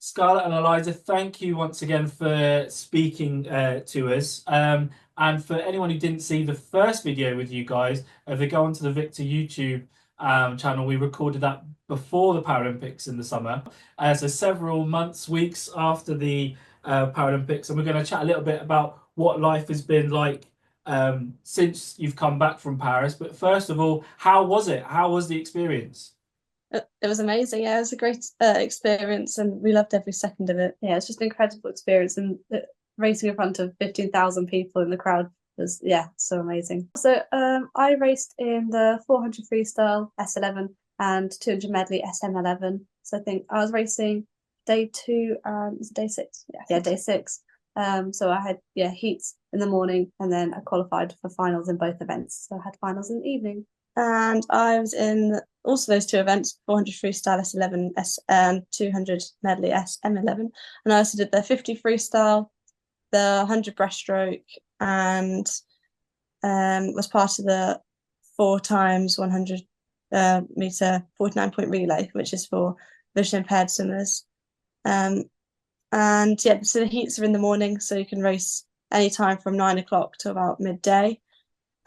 Scarlett and Eliza, thank you once again for speaking to us. And for anyone who didn't see the first video with you guys, if they go onto the Victa YouTube channel, we recorded that before the Paralympics in the summer. So several months, weeks after the Paralympics, and we're going to chat a little bit about what life has been like since you've come back from Paris. But first of all, how was it? How was the experience? It was amazing. Yeah, it was a great experience, and we loved every second of it. Yeah, it's just an incredible experience, and racing in front of 15,000 people in the crowd was so amazing. So I raced in the 400 freestyle S11 and 200 medley SM11. So I think I was racing day 2 and was it day 6? Yeah, day 6. So I had heats in the morning, and then I qualified for finals in both events. So I had finals in the evening. And I was in also those two events, 400 freestyle S11 and 200 medley SM11. And I also did the 50 freestyle, the 100 breaststroke, and was part of the 4 times 100 meter 49-point relay, which is for vision impaired swimmers. And yeah, so the heats are in the morning, so you can race anytime from 9 o'clock to about midday.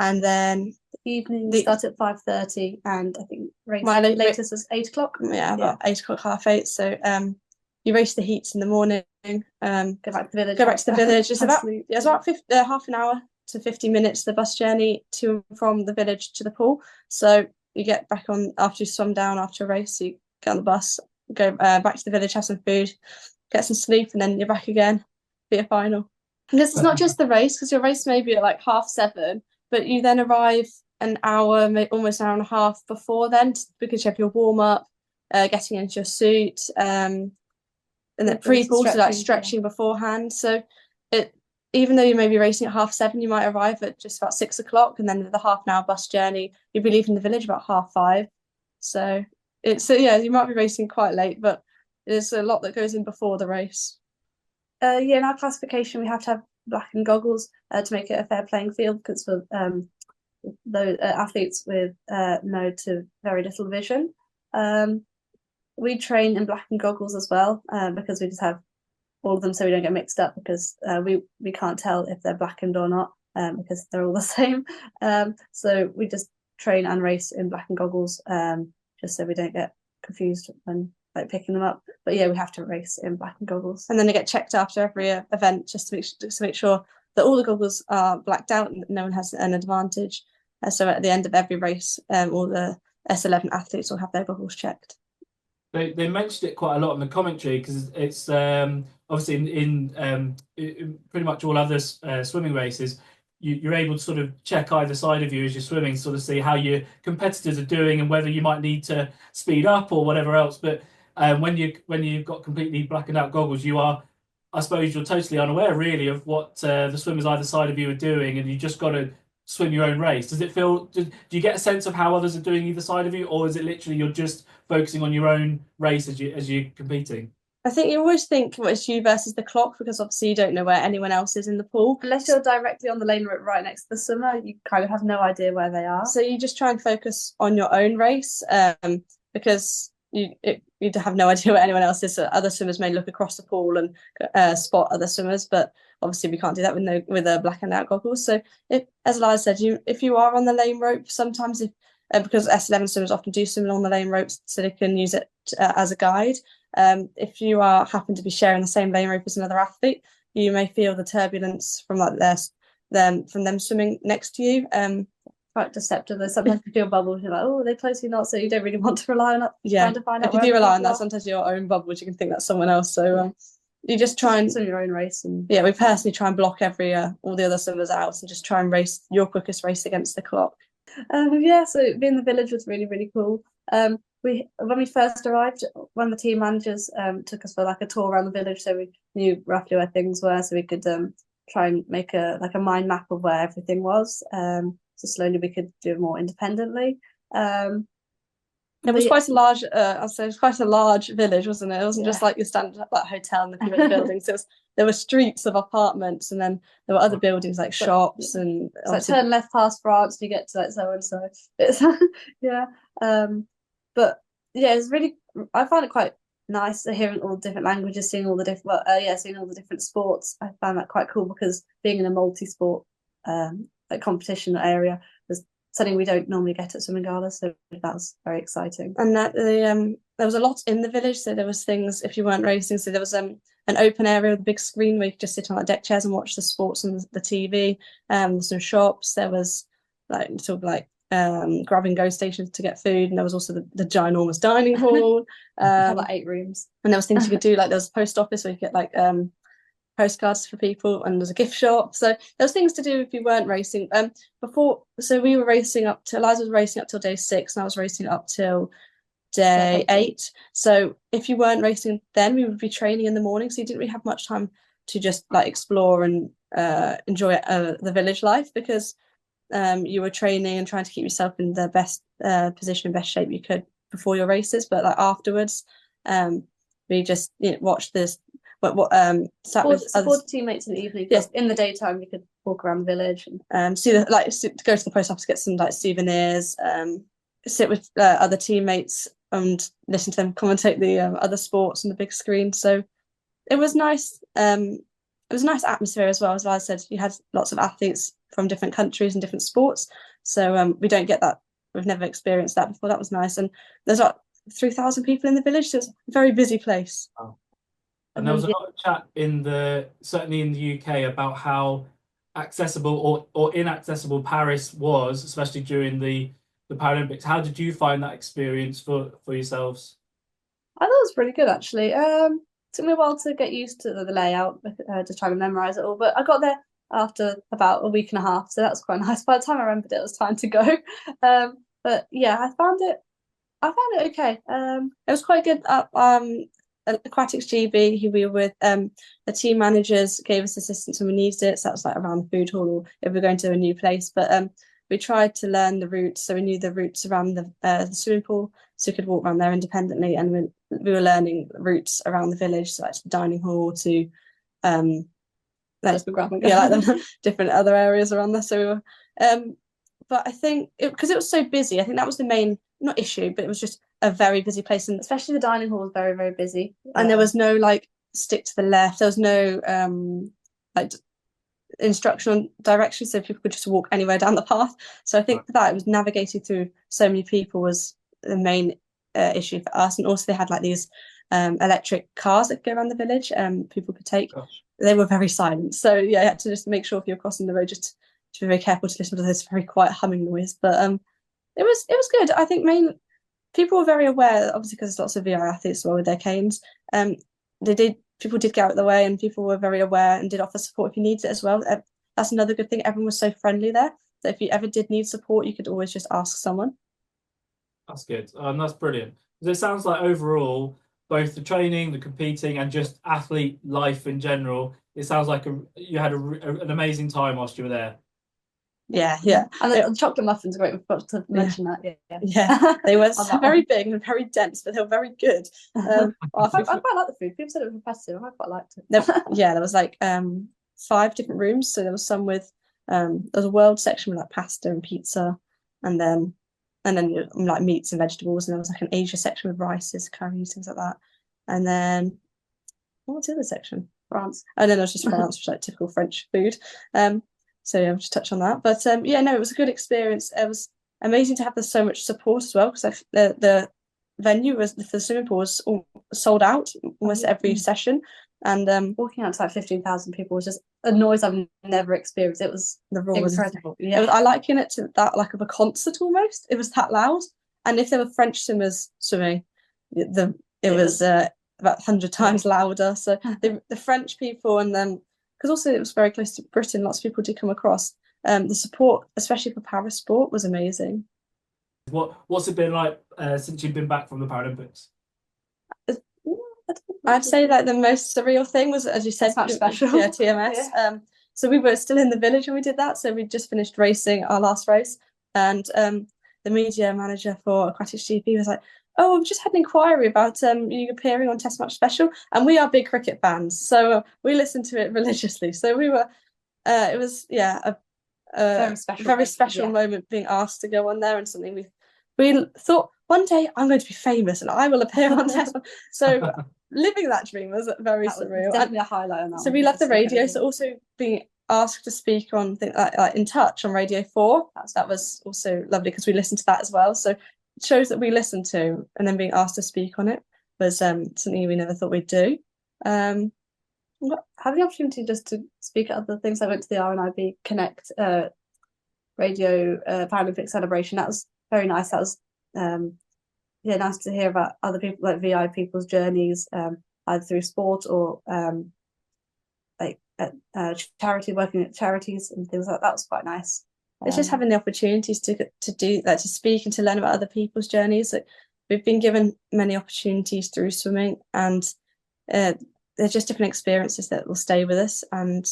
And then evening start at 5:30, and I think my latest was 8 o'clock. Yeah, about 8 o'clock, half 8. So you race the heats in the morning, go back to the village. It's about half an hour to 50 minutes the bus journey to and from the village to the pool. So you get back on after you swim down after a race, you get on the bus, go back to the village, have some food, get some sleep, and then you're back again for your final. And this is not just the race, because your race may be at like 7:30, but you then arrive an hour, almost an hour and a half before then, because you have your warm up, getting into your suit, and then pre-pool, so like stretching beforehand. So even though you may be racing at 7:30, you might arrive at just about 6 o'clock, and then with the half an hour bus journey, you'll be leaving the village about 5:30. So you might be racing quite late, but there's a lot that goes in before the race. In our classification, we have to have blackened goggles to make it a fair playing field, because for those athletes with no to very little vision. We train in blackened goggles as well, because we just have all of them so we don't get mixed up, because we can't tell if they're blackened or not, because they're all the same. So we just train and race in blackened goggles, just so we don't get confused when picking them up. But yeah, we have to race in blackened goggles, and then they get checked after every event just to make sure that all the goggles are blacked out and no one has an advantage. So at the end of every race, all the S11 athletes will have their goggles checked. They mentioned it quite a lot in the commentary, because it's obviously in pretty much all other swimming races, you're able to sort of check either side of you as you're swimming, sort of see how your competitors are doing and whether you might need to speed up or whatever else. But when you've got completely blackened out goggles, I suppose you're totally unaware really of what the swimmers either side of you are doing, and you just got to swim your own race. Does it feel? Do you get a sense of how others are doing either side of you, or is it literally you're just focusing on your own race as you're competing? I think you always think it's you versus the clock, because obviously you don't know where anyone else is in the pool. Unless you're directly on the lane rope right next to the swimmer, you kind of have no idea where they are. So you just try and focus on your own race, because you have no idea where anyone else is. So other swimmers may look across the pool and spot other swimmers, but obviously we can't do that with the blackened out goggles. So as Eliza said, if you are on the lane rope, sometimes because S11 swimmers often do swim along the lane ropes, so they can use it as a guide. If you happen to be sharing the same lane rope as another athlete, you may feel the turbulence from them swimming next to you. Quite deceptive. Sometimes you feel bubbles. You're like, oh, they're closely not, so you don't really want to rely on it. Yeah, trying to find out if you do rely on that, sometimes your own bubbles, you can think that's someone else. So you just try and swim your own race. And we personally try and block all the other swimmers out, and just try and race your quickest race against the clock. So being in the village was really, really cool. When we first arrived, one of the team managers took us for a tour around the village, so we knew roughly where things were, so we could try and make a mind map of where everything was. So slowly we could do it more independently. It was quite a large, I'd say it was quite a large village, wasn't it? It wasn't just like your standard hotel and a few other buildings. There were streets of apartments, and then there were other buildings like shops and. So turn left past France, you get to so and so. It's but it's really. I find it quite nice hearing all the different languages, seeing all the different seeing all the different sports. I found that quite cool because being in a multi-sport like competition area was something we don't normally get at swimming gala, so that was very exciting. And that there was a lot in the village, so there was things if you weren't racing. So there was an open area with a big screen where you could just sit on like deck chairs and watch the sports on the TV. Some shops. There was like sort of like grab and go stations to get food, and there was also the ginormous dining hall. Had like 8 rooms, and there was things you could do, like there was a post office where you could get like postcards for people, and there's a gift shop. So there was things to do if you weren't racing. So we were racing up to Eliza was racing up till day 6, and I was racing up till day 8. So if you weren't racing then, we would be training in the morning, so you didn't really have much time to just like explore and enjoy the village life, because you were training and trying to keep yourself in the best position and best shape you could before your races. But like afterwards, we just watched this sat with support teammates in the evening. Yes, in the daytime you could walk around the village and go to the post office, get some like souvenirs, sit with other teammates and listen to them commentate the other sports on the big screen. So it was nice. It was a nice atmosphere as well. As I said, you had lots of athletes from different countries and different sports, so we don't get that. We've never experienced that before. That was nice. And there's like 3,000 people in the village, so it's a very busy place. Oh. And there was a lot of chat certainly in the UK about how accessible or inaccessible Paris was, especially during the Paralympics. How did you find that experience for yourselves? I thought it was pretty good, actually. Took me a while to get used to the layout, to try to memorize it all, but I got there after about a week and a half, so that was quite nice. By the time I remembered it was time to go. But yeah, I found it okay. It was quite good. Aquatics GB, who we were with, the team managers gave us assistance when we needed it, so that was like around the food hall or if we're going to a new place. But we tried to learn the routes, so we knew the routes around the swimming pool, so we could walk around there independently, and we were learning routes around the village, so like to the dining hall, to the different other areas around there. So we were but I think because it was so busy, I think that was the main not issue, but it was just a very busy place, and especially the dining hall was very, very busy. And there was no like stick to the left. There was no like instructional direction, so people could just walk anywhere down the path. So I think that it was navigating through so many people was the main issue for us. And also they had like these electric cars that go around the village. People could take. Gosh. They were very silent, so yeah, you had to just make sure if you're crossing the road, just to be very careful to listen to this very quiet humming noise. But it was good. I think people were very aware, obviously, because there's lots of VI athletes as well with their canes. People did get out of the way, and people were very aware and did offer support if you needed it as well. That's another good thing. Everyone was so friendly there that if you ever did need support, you could always just ask someone. That's good. That's brilliant. Because it sounds like overall, both the training, the competing, and just athlete life in general, it sounds like you had an amazing time whilst you were there. Yeah. And the chocolate muffins are great. We forgot to mention that. Yeah. They were very big and very dense, but they were very good. I quite like the food. People said it was repetitive. I quite liked it. There was like 5 different rooms. So there was some with there was a world section with like pasta and pizza, and then like meats and vegetables, and there was like an Asia section with rices, curries, things like that. And then what was the other section? France. Oh no, there was just France, which is like typical French food. So yeah, I'll just touch on that. But it was a good experience. It was amazing to have so much support as well, because the venue the swimming pool was all sold out almost every session. And walking out to like 15,000 people was just a noise I've never experienced. It was incredible. I liken it to that like of a concert almost. It was that loud, and if there were French swimmers swimming, it was about 100 times louder. So the French people, and then because also it was very close to Britain, lots of people did come across. The support, especially for Paris sport, was amazing. What's it been like since you've been back from the Paralympics? I'd say like the most surreal thing was, as you said, special. Yeah, TMS. Yeah. So we were still in the village when we did that. So we just finished racing our last race, and the media manager for Aquatics GP was like, "Oh, we've just had an inquiry about you appearing on Test Match Special," and we are big cricket fans, so we listened to it religiously. So we were, it was a very special moment being asked to go on there, and something we thought one day I'm going to be famous and I will appear on test. So living that dream was very surreal. Definitely a highlight on that. So we love the radio. So also being asked to speak on things like In Touch on Radio 4, that was also lovely because we listened to that as well. So shows that we listened to and then being asked to speak on it was something we never thought we'd do. Having the opportunity just to speak at other things. I went to the RNIB Connect Radio Paralympic celebration. That was very nice. That was nice to hear about other people, like VI people's journeys, either through sport or charity, working at charities and things like that. Was quite nice. It's just having the opportunities to do that, to speak and to learn about other people's journeys. Like, we've been given many opportunities through swimming, and they're just different experiences that will stay with us, and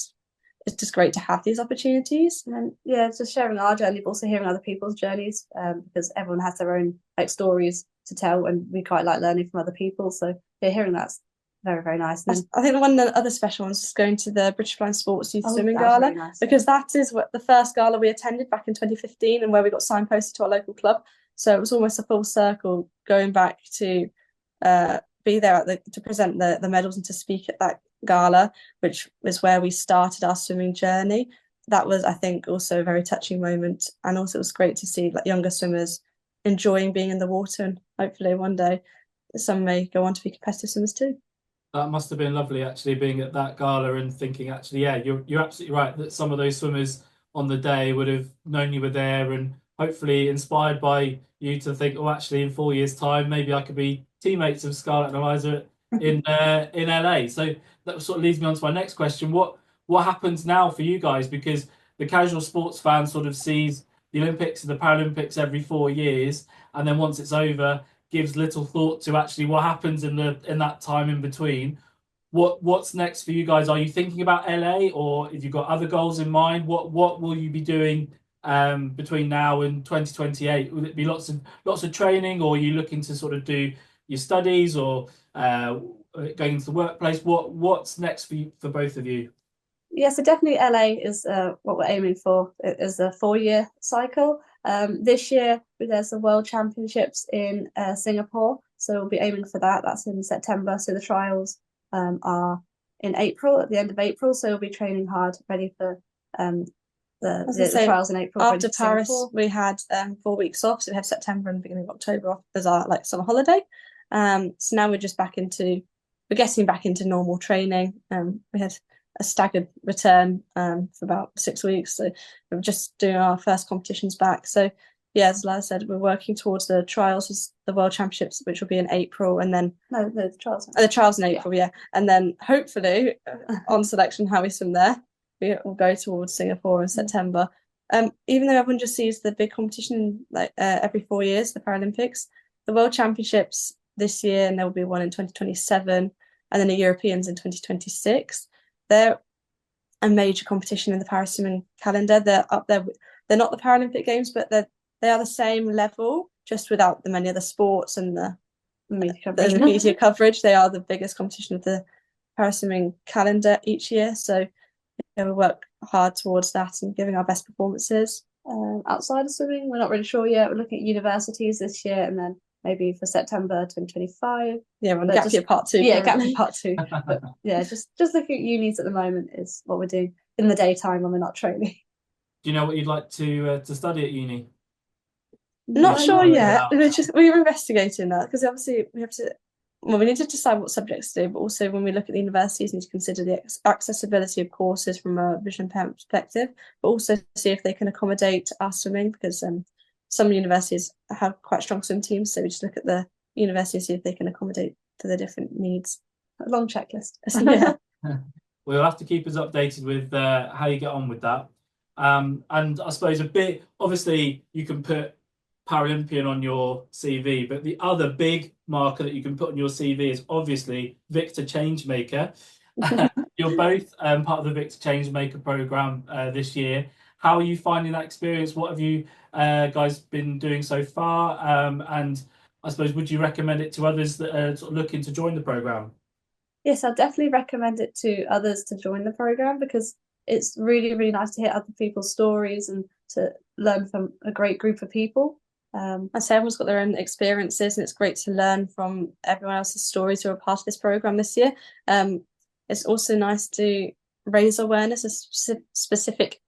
it's just great to have these opportunities. And then, just sharing our journey, but also hearing other people's journeys, because everyone has their own stories to tell, and we quite like learning from other people. So hearing that's very, very nice. And I think one of the other special ones is going to the British Blind Sports Youth Swimming Gala, really nice, because that is the first gala we attended back in 2015, and where we got signposted to our local club. So it was almost a full circle going back to be there to present the medals and to speak at that gala, which was where we started our swimming journey. That was, I think, also a very touching moment, and also it was great to see like younger swimmers enjoying being in the water, and hopefully one day some may go on to be competitive swimmers too. That must have been lovely, actually, being at that gala and thinking, actually, yeah, you're absolutely right that some of those swimmers on the day would have known you were there, and hopefully inspired by you to think, oh, actually, in 4 years' time, maybe I could be teammates of Scarlett and Eliza in LA. So that sort of leads me on to my next question. What happens now for you guys? Because the casual sports fan sort of sees the Olympics and the Paralympics every 4 years, and then once it's over, gives little thought to actually what happens in that time in between. What's next for you guys? Are you thinking about LA, or have you got other goals in mind? What will you be doing between now and 2028? Will it be lots of training, or are you looking to sort of do your studies, or going into the workplace? What's next for you, for both of you? Yeah, so definitely LA is what we're aiming for. It is a 4-year cycle. This year there's the World Championships in Singapore, so we'll be aiming for that. That's in September. So the trials are in April, at the end of April. So we'll be training hard, ready for the trials in April. After Paris, we had 4 weeks off, so we have September and beginning of October off as our summer holiday. So now we're getting back into normal training. We had a staggered return for about 6 weeks, so we're just doing our first competitions back. So yeah, as Eliza said, we're working towards the trials, the World Championships, which will be in April, and then the trials in April, yeah. And then hopefully on selection, how we swim there, we will go towards Singapore in September. Even though everyone just sees the big competition every 4 years, the Paralympics, the World Championships this year, and there will be one in 2027, and then the Europeans in 2026. They're a major competition in the Paris swimming calendar. They're up there. They're not the Paralympic Games, but they are the same level, just without the many other sports and the media coverage. They are the biggest competition of the Paris swimming calendar each year. So we work hard towards that and giving our best performances. Outside of swimming, we're not really sure yet. We're looking at universities this year, and then maybe for September 2025. Yeah, we're on gap year part 2. Yeah, gap year part 2. But yeah, just looking at unis at the moment is what we're doing in the daytime when we're not training. Do you know what you'd like to study at uni? Not sure yet. We were investigating that, because obviously we need to decide what subjects to do, but also when we look at the universities, we need to consider the accessibility of courses from a vision impairment perspective, but also see if they can accommodate our swimming, because some universities have quite strong swim teams, so we just look at the universities, see if they can accommodate to the different needs. A long checklist. Yeah. We'll have to keep us updated with how you get on with that. And I suppose obviously you can put Paralympian on your CV, but the other big marker that you can put on your CV is obviously Victa Changemaker. You're both part of the Victa Changemaker program this year. How are you finding that experience? What have you guys been doing so far? And I suppose, would you recommend it to others that are sort of looking to join the program? Yes, I'd definitely recommend it to others to join the program, because it's really, really nice to hear other people's stories and to learn from a great group of people. I'd say everyone's got their own experiences, and it's great to learn from everyone else's stories who are part of this program this year. It's also nice to raise awareness of specific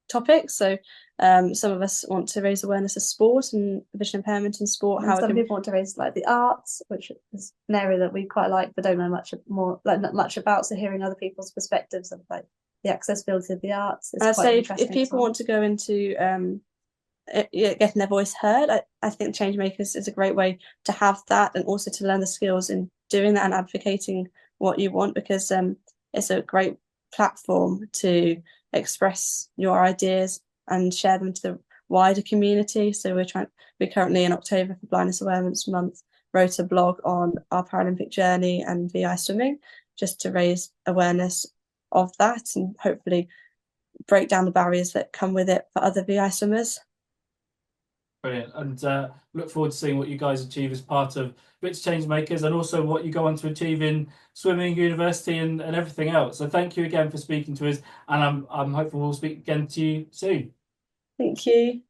topics. So some of us want to raise awareness of sport and vision impairment in sport. And some people want to raise like the arts, which is an area that we quite like but don't know much about. So hearing other people's perspectives of like the accessibility of the arts is I'd quite say interesting. if people want to go into getting their voice heard, I think Changemakers is a great way to have that, and also to learn the skills in doing that and advocating what you want, because it's a great platform to express your ideas and share them to the wider community. So we're currently in October for Blindness Awareness Month, wrote a blog on our Paralympic journey and VI swimming, just to raise awareness of that and hopefully break down the barriers that come with it for other VI swimmers. Brilliant, and look forward to seeing what you guys achieve as part of Victa Changemakers, and also what you go on to achieve in swimming, university, and everything else. So thank you again for speaking to us, and I'm hopeful we'll speak again to you soon. Thank you.